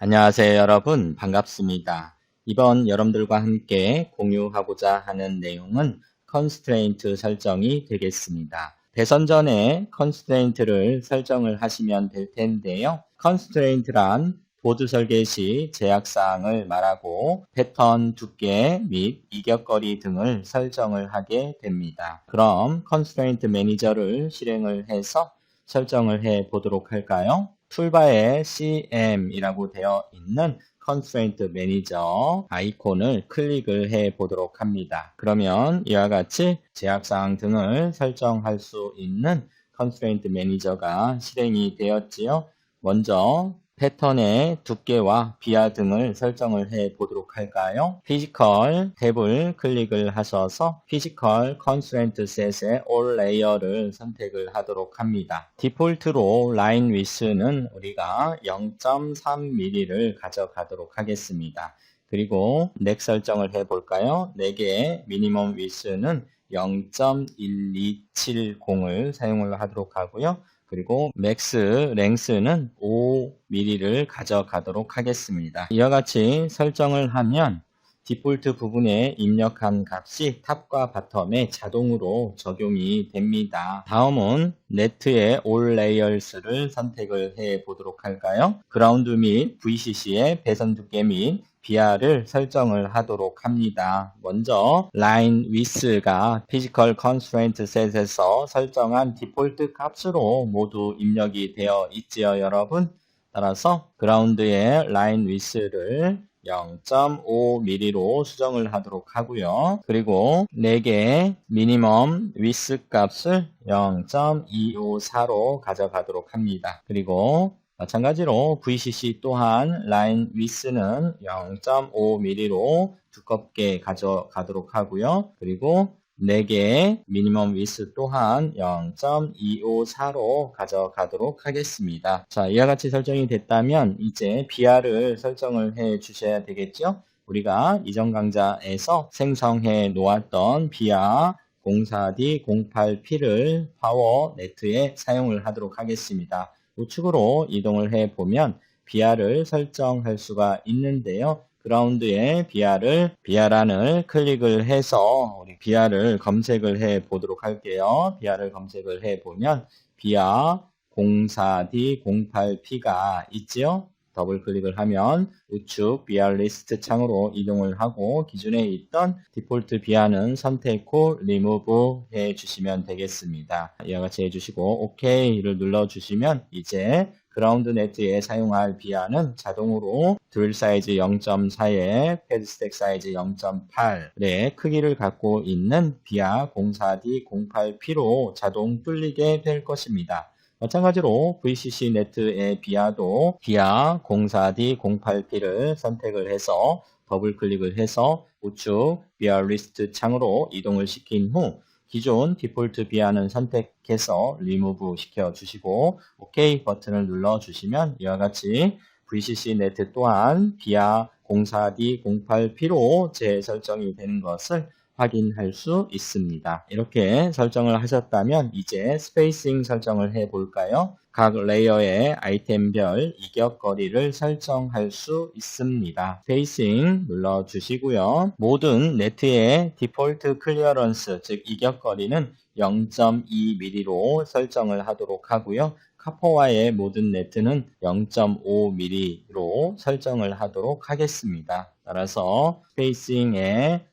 안녕하세요, 여러분. 반갑습니다. 이번 여러분들과 함께 공유하고자 하는 내용은 컨스트레인트 설정이 되겠습니다. 대선 전에 컨스트레인트를 설정을 하시면 될 텐데요. 컨스트레인트란 보드 설계 시 제약사항을 말하고 패턴 두께 및 이격거리 등을 설정을 하게 됩니다. 그럼 컨스트레인트 매니저를 실행을 해서 설정을 해 보도록 할까요? 툴바에 CM이라고 되어 있는 Constraint Manager 아이콘을 클릭을 해 보도록 합니다. 그러면 이와 같이 제약사항 등을 설정할 수 있는 Constraint Manager가 실행이 되었지요. 먼저 패턴의 두께와 비하 등을 설정을 해 보도록 할까요? 피지컬 탭을 클릭을 하셔서 피지컬 컨스트레인트 셋의 All Layer를 선택을 하도록 합니다. 디폴트로 라인 위스는 우리가 0.3mm를 가져가도록 하겠습니다. 그리고 넥 설정을 해 볼까요? 넥의 미니멈 위스는 0.1270을 사용을 하도록 하고요. 그리고 맥스 랭스는 5mm를 가져가도록 하겠습니다. 이와 같이 설정을 하면 디폴트 부분에 입력한 값이 탑과 바텀에 자동으로 적용이 됩니다. 다음은 네트의 All Layers를 선택을 해 보도록 할까요? 그라운드 및 VCC의 배선 두께 및 비하를 설정을 하도록 합니다. 먼저 라인 위스가 피지컬 컨스트레인트 셋에서 설정한 디폴트 값으로 모두 입력이 되어 있지요, 여러분. 따라서 그라운드의 라인 위스를 0.5mm로 수정을 하도록 하고요. 그리고 4개 미니멈 위스 값을 0.254로 가져가도록 합니다. 그리고 마찬가지로 VCC 또한 라인 위스는 0.5mm로 두껍게 가져가도록 하고요. 그리고 4개의 미니멈 위스 또한 0.254로 가져가도록 하겠습니다. 자, 이와 같이 설정이 됐다면 이제 비하를 설정을 해 주셔야 되겠죠? 우리가 이전 강좌에서 생성해 놓았던 비하 04D08P를 파워 네트에 사용을 하도록 하겠습니다. 우측으로 이동을 해 보면 비하를 설정할 수가 있는데요. 그라운드에 비하란을 클릭을 해서 우리 비하를 검색을 해 보도록 할게요. 비하를 검색을 해 보면 비하 04D08P가 있지요. 더블 클릭을 하면 우측 비하 리스트 창으로 이동을 하고 기존에 있던 디폴트 비하는 선택 후 리무브 해 주시면 되겠습니다. 이와 같이 해주시고 OK를 눌러주시면 이제 그라운드 네트에 사용할 비하는 자동으로 드릴 사이즈 0.4에 패드 스택 사이즈 0.8의 크기를 갖고 있는 비하 04D08P로 자동 뚫리게 될 것입니다. 마찬가지로 VCC 네트의 비하도 비하 04D08P를 선택을 해서 더블 클릭을 해서 우측 비하 리스트 창으로 이동을 시킨 후 기존 디폴트 비하는 선택해서 리무브 시켜주시고 OK 버튼을 눌러주시면 이와 같이 VCC 네트 또한 비하 04D08P로 재설정이 되는 것을 확인할 수 있습니다. 이렇게 설정을 하셨다면 이제 스페이싱 설정을 해 볼까요? 각 레이어의 아이템별 이격거리를 설정할 수 있습니다. 스페이싱 눌러주시고요. 모든 네트의 디폴트 클리어런스, 즉 이격거리는 0.2mm로 설정을 하도록 하고요. 카포와의 모든 네트는 0.5mm로 설정을 하도록 하겠습니다. 따라서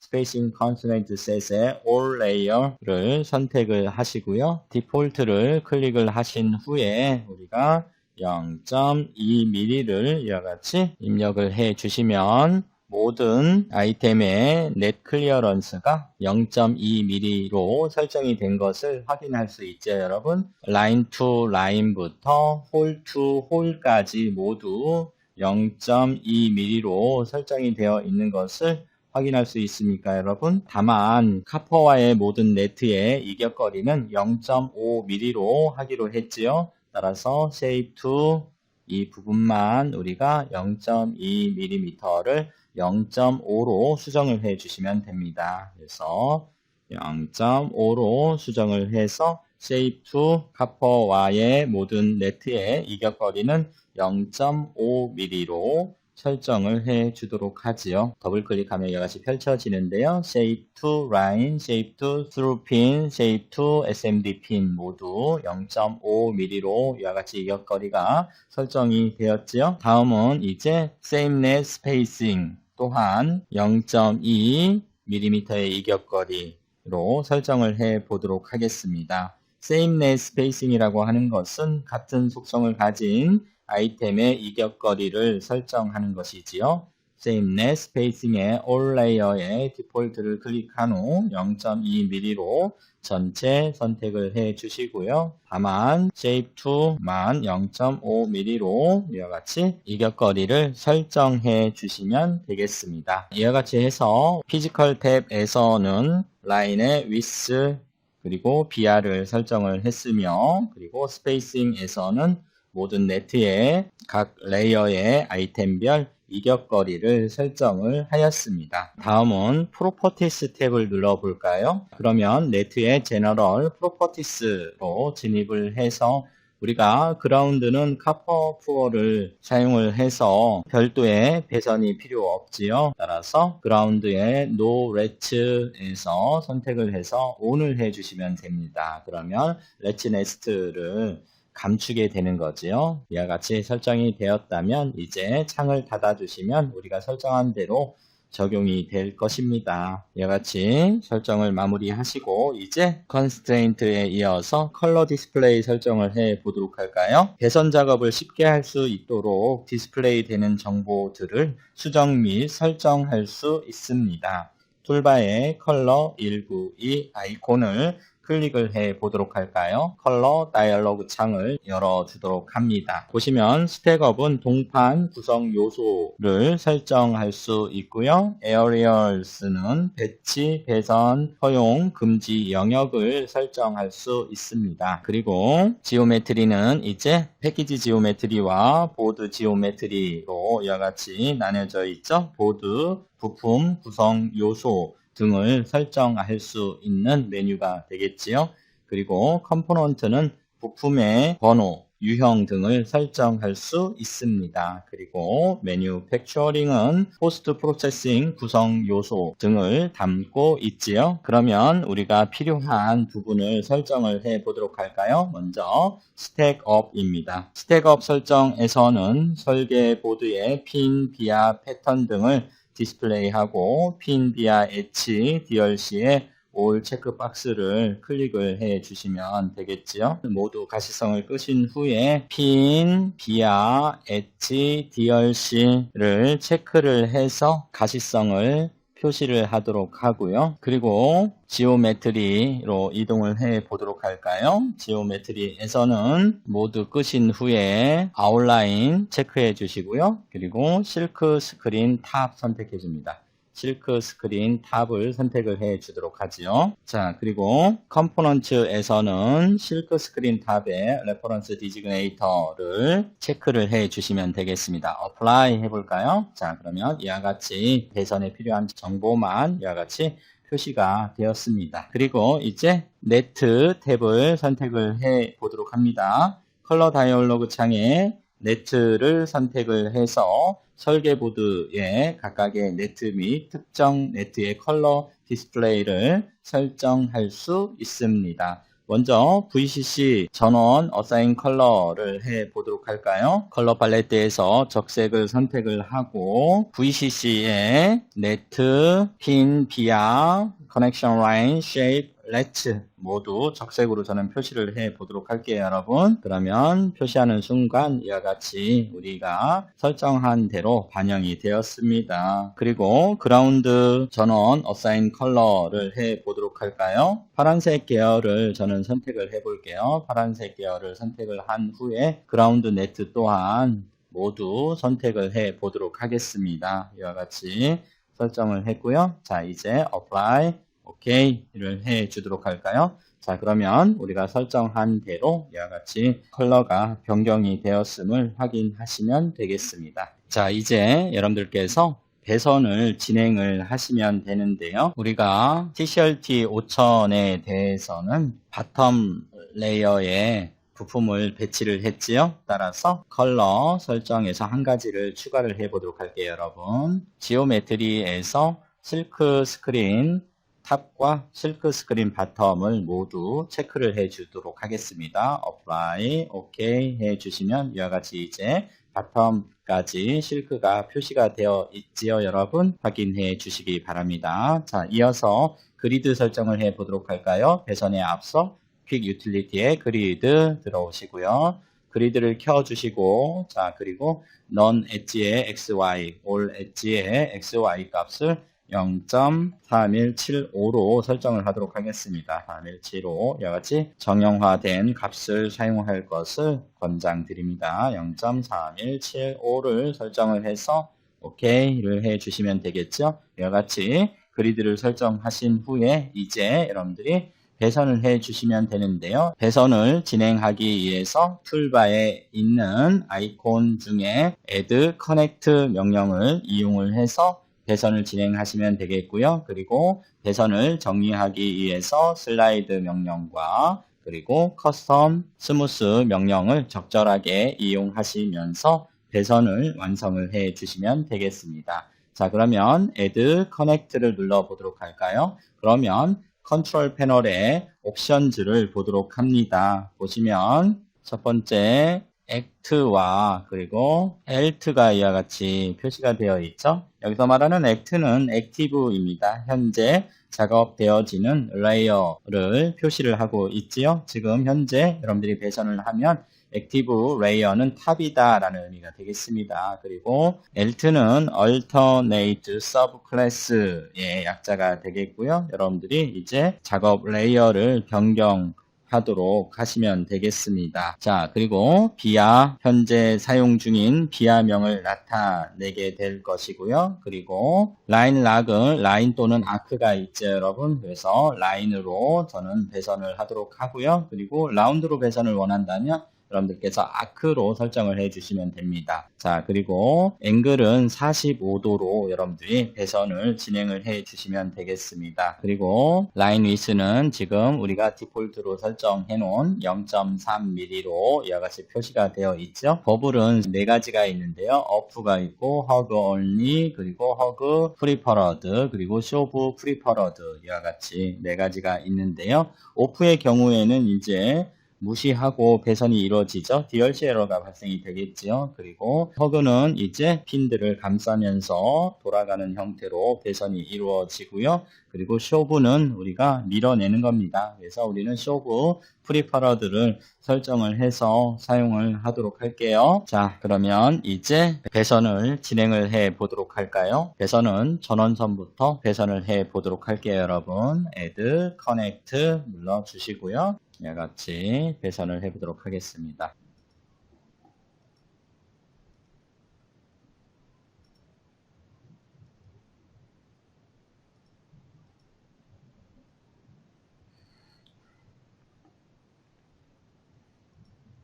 스페이싱 컨스트레인트 셋의 All Layer를 선택을 하시고요. 디폴트를 클릭을 하신 후에 우리가 0.2mm를 이와 같이 입력을 해 주시면 모든 아이템의 넷 클리어런스가 0.2mm로 설정이 된 것을 확인할 수 있죠, 여러분. 라인 투 라인부터 홀 투 홀까지 모두 0.2mm로 설정이 되어 있는 것을 확인할 수 있습니까, 여러분? 다만 카퍼와의 모든 네트의 이격거리는 0.5mm로 하기로 했지요. 따라서 Shape to 이 부분만 우리가 0.2mm를 0.5로 수정을 해 주시면 됩니다. 그래서 0.5로 수정을 해서 Shape to 카퍼와의 모든 네트의 이격거리는 0.5mm로 설정을 해 주도록 하지요. 더블 클릭하면 이와 같이 펼쳐지는데요. Shape to Line, Shape to Through Pin, Shape to SMD Pin 모두 0.5mm로 이와 같이 이격거리가 설정이 되었지요. 다음은 이제 Sameness Spacing 또한 0.2mm의 이격거리로 설정을 해 보도록 하겠습니다. Sameness Spacing이라고 하는 것은 같은 속성을 가진 아이템의 이격거리를 설정하는 것이지요. Sameness Spacing의 All Layer의 디폴트를 클릭한 후 0.2mm로 전체 선택을 해 주시고요. 다만 Shape 2만 0.5mm로 이와 같이 이격거리를 설정해 주시면 되겠습니다. 이와 같이 해서 피지컬 탭에서는 라인의 width 그리고 BR을 설정을 했으며 그리고 스페이싱에서는 모든 네트의 각 레이어의 아이템별 이격거리를 설정을 하였습니다. 다음은 프로퍼티스 탭을 눌러볼까요? 그러면 네트의 제너럴 프로퍼티스로 진입을 해서 우리가 그라운드는 카퍼 푸어를 사용을 해서 별도의 배선이 필요 없지요. 따라서 그라운드의 No Latch에서 선택을 해서 ON을 해주시면 됩니다. 그러면 Latch Nest를 감추게 되는 거지요. 이와 같이 설정이 되었다면 이제 창을 닫아주시면 우리가 설정한 대로 적용이 될 것입니다. 이와 같이 설정을 마무리하시고 이제 컨스트레인트에 이어서 컬러 디스플레이 설정을 해 보도록 할까요? 배선 작업을 쉽게 할 수 있도록 디스플레이 되는 정보들을 수정 및 설정할 수 있습니다. 툴바에 컬러 192 아이콘을 클릭을 해 보도록 할까요? 컬러 다이얼로그 창을 열어주도록 합니다. 보시면 스택업은 동판 구성 요소를 설정할 수 있고요. 에어리얼스는 배치, 배선, 허용, 금지 영역을 설정할 수 있습니다. 그리고 지오메트리는 이제 패키지 지오메트리와 보드 지오메트리로 이와 같이 나뉘어져 있죠. 보드, 부품, 구성 요소 등을 설정할 수 있는 메뉴가 되겠지요. 그리고 컴포넌트는 부품의 번호, 유형 등을 설정할 수 있습니다. 그리고 매뉴팩처링은 포스트 프로세싱 구성 요소 등을 담고 있지요. 그러면 우리가 필요한 부분을 설정을 해 보도록 할까요? 먼저 스택업입니다. 스택업 설정에서는 설계 보드의 핀, 비아, 패턴 등을 디스플레이하고 핀, 비아, 엣지, DLC의 올 체크박스를 클릭을 해 주시면 되겠지요. 모두 가시성을 끄신 후에 핀, 비아, 엣지, DLC를 체크를 해서 가시성을 표시를 하도록 하고요. 그리고 지오메트리로 이동을 해 보도록 할까요? 지오메트리에서는 모두 끄신 후에 아웃라인 체크해 주시고요. 그리고 실크 스크린 탑 선택해 줍니다. 실크 스크린 탑을 선택을 해 주도록 하지요. 자, 그리고 컴포넌트에서는 실크 스크린 탑의 레퍼런스 디지그네이터를 체크를 해 주시면 되겠습니다. 어플라이 해볼까요? 자, 그러면 이와 같이 배선에 필요한 정보만 이와 같이 표시가 되었습니다. 그리고 이제 네트 탭을 선택을 해 보도록 합니다. 컬러 다이얼로그 창에 네트를 선택을 해서 설계보드에 각각의 네트 및 특정 네트의 컬러 디스플레이를 설정할 수 있습니다. 먼저 VCC 전원 어사인 컬러를 해 보도록 할까요? 컬러 팔레트에서 적색을 선택을 하고 VCC에 네트, 핀, 비아, 커넥션 라인, 쉐입, 렛츠 모두 적색으로 저는 표시를 해 보도록 할게요, 여러분. 그러면 표시하는 순간 이와 같이 우리가 설정한 대로 반영이 되었습니다. 그리고 그라운드 전원 어사인 컬러를 해 보도록 할까요? 파란색 계열을 저는 선택을 해 볼게요. 파란색 계열을 선택을 한 후에 그라운드 네트 또한 모두 선택을 해 보도록 하겠습니다. 이와 같이 설정을 했고요. 자, 이제 apply OK를 해 주도록 할까요? 자, 그러면 우리가 설정한 대로 이와 같이 컬러가 변경이 되었음을 확인하시면 되겠습니다. 자, 이제 여러분들께서 배선을 진행을 하시면 되는데요. 우리가 TCRT 5000에 대해서는 바텀 레이어에 부품을 배치를 했지요. 따라서 컬러 설정에서 한 가지를 추가를 해 보도록 할게요, 여러분. 지오메트리에서 실크 스크린 탑과 실크 스크린 바텀을 모두 체크를 해 주도록 하겠습니다. 어플라이, 오케이 해 주시면 이와 같이 이제 바텀까지 실크가 표시가 되어 있지요, 여러분. 확인해 주시기 바랍니다. 자, 이어서 그리드 설정을 해 보도록 할까요? 배선에 앞서 퀵 유틸리티에 그리드 들어오시고요. 그리드를 켜주시고, 자, 그리고 non 엣지의 XY, all 엣지의 XY 값을 0.3175로 설정을 하도록 하겠습니다. 3175 이와 같이 정형화된 값을 사용할 것을 권장드립니다. 0.3175를 설정을 해서 OK를 해주시면 되겠죠. 이와 같이 그리드를 설정하신 후에 이제 여러분들이 배선을 해주시면 되는데요. 배선을 진행하기 위해서 툴바에 있는 아이콘 중에 Add Connect 명령을 이용을 해서 배선을 진행하시면 되겠고요. 그리고 배선을 정리하기 위해서 슬라이드 명령과 그리고 커스텀 스무스 명령을 적절하게 이용하시면서 배선을 완성을 해 주시면 되겠습니다. 자, 그러면 Add Connect를 눌러 보도록 할까요? 그러면 컨트롤 패널의 옵션즈를 보도록 합니다. 보시면 첫 번째 act와 그리고 alt가 이와 같이 표시가 되어 있죠. 여기서 말하는 act는 active입니다. 현재 작업되어지는 레이어를 표시를 하고 있지요. 지금 현재 여러분들이 배선을 하면 액티브 레이어는 탑이다 라는 의미가 되겠습니다. 그리고 alt는 alternate subclass의 약자가 되겠고요. 여러분들이 이제 작업 레이어를 변경하도록 하시면 되겠습니다. 자, 그리고 비아 현재 사용 중인 비아명을 나타내게 될 것이고요. 그리고 라인 락은 라인 또는 아크가 있죠, 여러분. 그래서 라인으로 저는 배선을 하도록 하고요. 그리고 라운드로 배선을 원한다면 여러분들께서 아크로 설정을 해주시면 됩니다. 자, 그리고 앵글은 45도로 여러분들이 배선을 진행을 해주시면 되겠습니다. 그리고 라인 위스는 지금 우리가 디폴트로 설정해 놓은 0.3mm로 이와 같이 표시가 되어 있죠. 버블은 4가지가 있는데요. 어프가 있고 허그 only, 그리고 허그 프리퍼러드, 그리고 쇼브 프리퍼러드 이와 같이 4가지가 있는데요. 오프의 경우에는 이제 무시하고 배선이 이루어지죠. DLC 에러가 발생이 되겠지요. 그리고 허그는 이제 핀들을 감싸면서 돌아가는 형태로 배선이 이루어지고요. 그리고 쇼브는 우리가 밀어내는 겁니다. 그래서 우리는 쇼브 프리퍼러드를 설정을 해서 사용을 하도록 할게요. 자, 그러면 이제 배선을 진행을 해 보도록 할까요? 배선은 전원선부터 배선을 해 보도록 할게요, 여러분. Add Connect 눌러 주시고요. 이와 같이 배선을 해보도록 하겠습니다.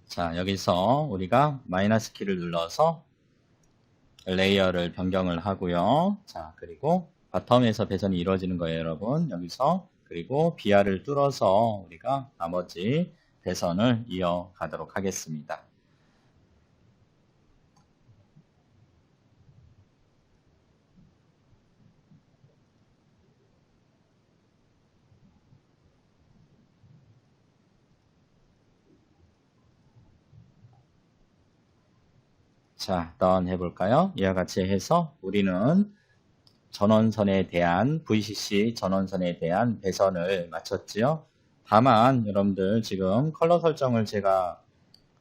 자, 여기서 우리가 마이너스 키를 눌러서 레이어를 변경을 하고요. 자, 그리고 바텀에서 배선이 이루어지는 거예요, 여러분. 여기서 그리고 비아를 뚫어서 우리가 나머지 배선을 이어가도록 하겠습니다. 자, 다운 해볼까요? 이와 같이 해서 우리는 전원선에 대한 VCC 전원선에 대한 배선을 마쳤지요. 다만 여러분들 지금 컬러 설정을 제가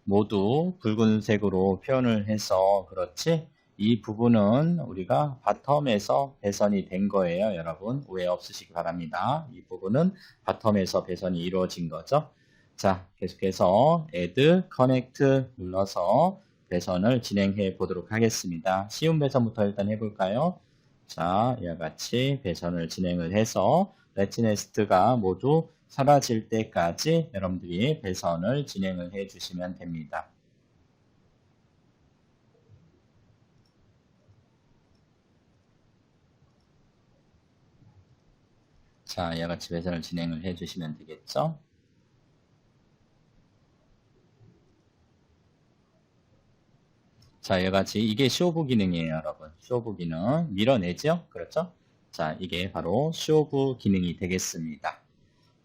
모두 붉은색으로 표현을 해서 그렇지 이 부분은 우리가 바텀에서 배선이 된 거예요. 여러분 오해 없으시기 바랍니다. 이 부분은 바텀에서 배선이 이루어진 거죠. 자, 계속해서 Add Connect 눌러서 배선을 진행해 보도록 하겠습니다. 쉬운 배선부터 일단 해볼까요? 자, 이와 같이 배선을 진행을 해서 레치네스트가 모두 사라질 때까지 여러분들이 배선을 진행을 해 주시면 됩니다. 자, 이와 같이 배선을 진행을 해 주시면 되겠죠. 자, 이같이 이게 쇼부 기능이에요, 여러분. 쇼부 기능. 밀어내죠? 그렇죠? 자, 이게 바로 쇼부 기능이 되겠습니다.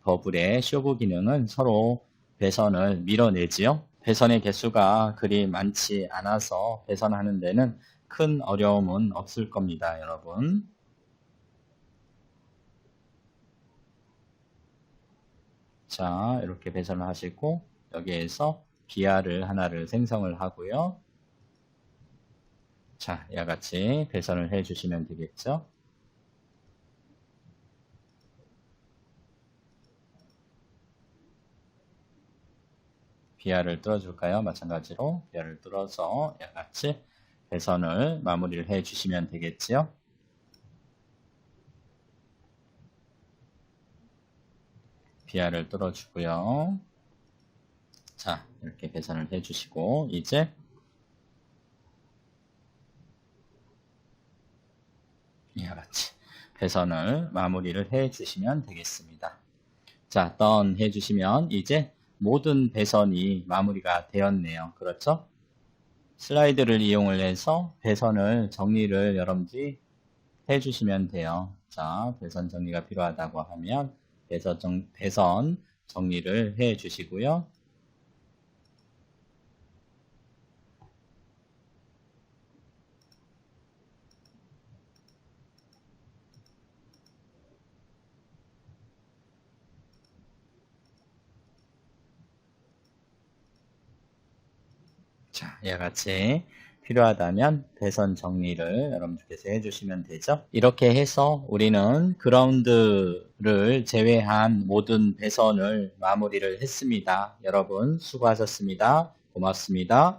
버블의 쇼부 기능은 서로 배선을 밀어내지요. 배선의 개수가 그리 많지 않아서 배선하는 데는 큰 어려움은 없을 겁니다, 여러분. 자, 이렇게 배선을 하시고 여기에서 비아를 하나를 생성을 하고요. 자, 이와 같이 배선을 해 주시면 되겠죠. 비아를 뚫어줄까요? 마찬가지로 비아를 뚫어서 이와 같이 배선을 마무리를 해 주시면 되겠지요. 비아를 뚫어주고요. 자, 이렇게 배선을 해주시고 이제 이와 같이 배선을 마무리를 해주시면 되겠습니다. 자, 던 해주시면 이제 모든 배선이 마무리가 되었네요. 그렇죠? 슬라이드를 이용을 해서 배선을 정리를 여러분들이 해주시면 돼요. 자, 배선 정리가 필요하다고 하면 배선 정리를 해 주시고요. 자, 이와 같이 필요하다면 배선 정리를 여러분들께서 해주시면 되죠. 이렇게 해서 우리는 그라운드를 제외한 모든 배선을 마무리를 했습니다. 여러분 수고하셨습니다. 고맙습니다.